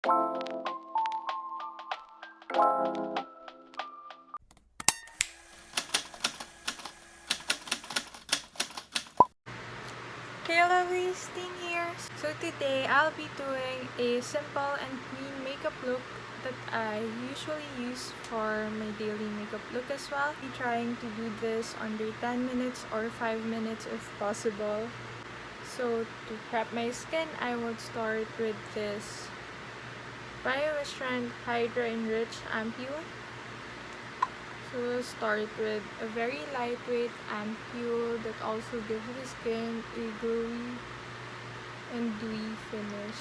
Hey Lovelies, Ting here! So today I'll be doing a simple and clean makeup look that I usually use for my daily makeup look as well. I'll be trying to do this under 10 minutes or 5 minutes if possible. So to prep my skin, I will start with this rom&nd Hydra Enriched Ampule. So we'll start with a very lightweight ampule that also gives the skin a glowy and dewy finish.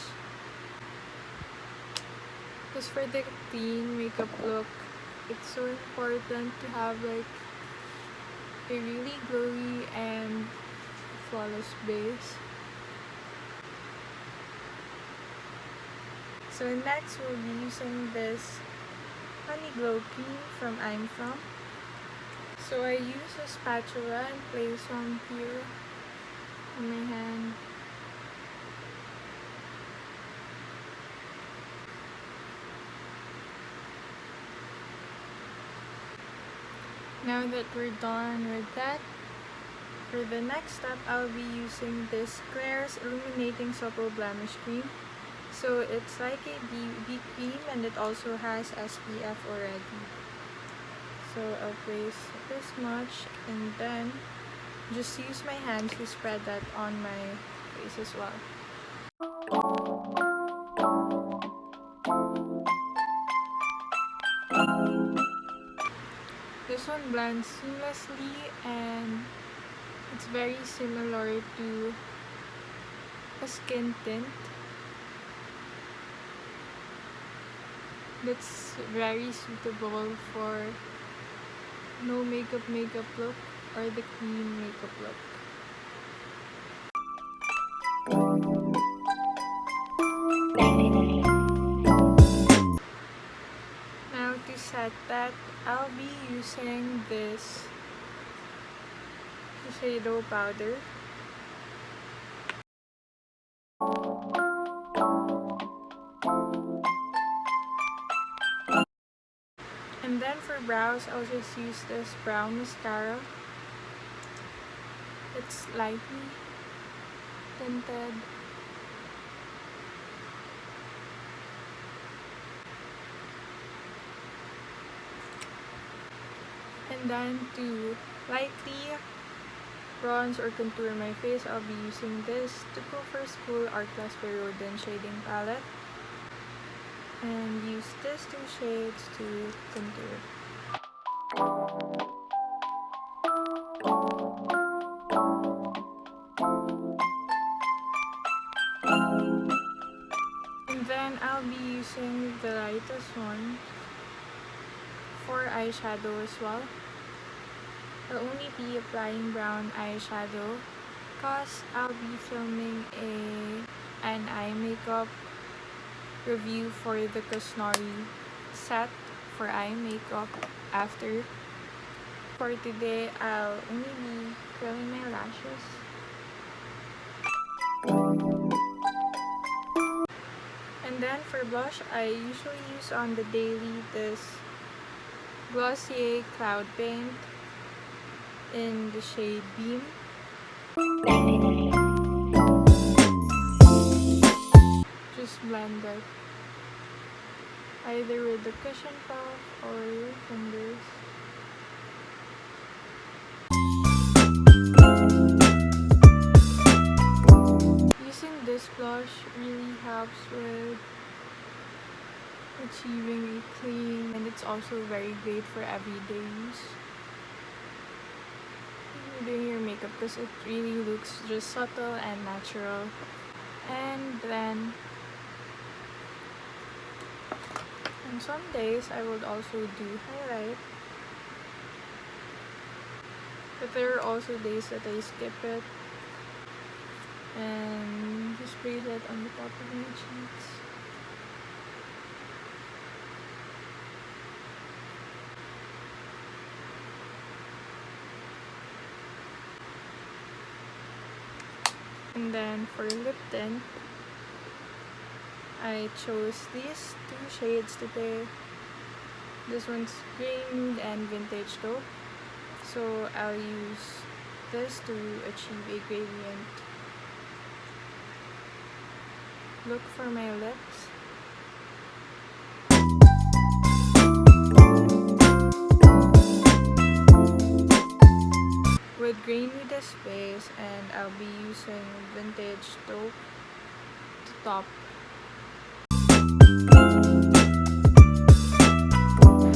Because for the clean makeup look, it's so important to have like a really glowy and flawless base. So next we'll be using this Honey Glow Cream from Eyebrow. So I use a spatula and place some here on my hand. Now that we're done with that, for the next step, I'll be using this Klairs Illuminating Supple Blemish Cream. So it's like a BB cream and it also has SPF already. So I'll place this much and then just use my hands to spread that on my face as well. This one blends seamlessly and it's very similar to a skin tint. That's very suitable for no makeup look or the clean makeup look. Now to set that, I'll be using this Shiseido powder. And then for brows, I'll just use this brown mascara. It's lightly tinted. And then to lightly bronze or contour my face, I'll be using this To Go For School Class By Rodin Shading palette. And use these two shades to contour. And then I'll be using the lightest one for eyeshadow as well. I'll only be applying brown eyeshadow because I'll be filming an eye makeup review for the Cosnori set for eye makeup after. For today, I'll only be curling my lashes. And then for blush, I usually use on the daily this Glossier Cloud Paint in the shade Beam. Just blend it either with the cushion puff or your fingers. Using this blush really helps with achieving a clean, and it's also very great for everyday use. Doing your makeup because it really looks just subtle and natural. And then on some days I would also do highlight, but there are also days that I skip it and just place it on the top of my cheeks. And then for lip tint, I chose these two shades today. This one's green and vintage though, so I'll use this to achieve a gradient look for my lips. With grainy the space, and I'll be using vintage taupe to top.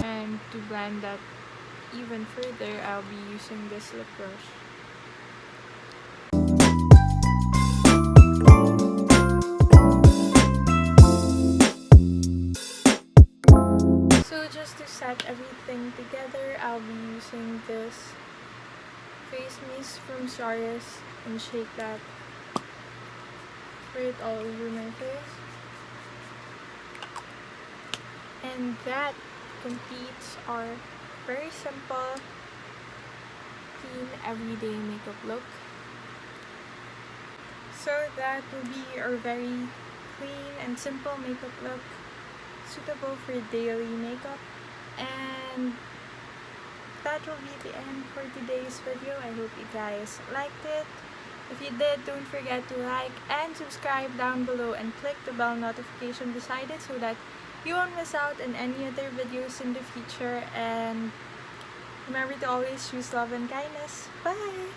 And to blend that even further, I'll be using this lip brush. So just to set everything together, I'll be using this face mist from SIORIS and shake that, spray it all over my face. And that completes our very simple, clean, everyday makeup look. So that will be our very clean and simple makeup look, suitable for daily makeup. And that will be the end for today's video. I hope you guys liked it. If you did, don't forget to like and subscribe down below and click the bell notification beside it so that you won't miss out on any other videos in the future. And remember to always choose love and kindness. Bye!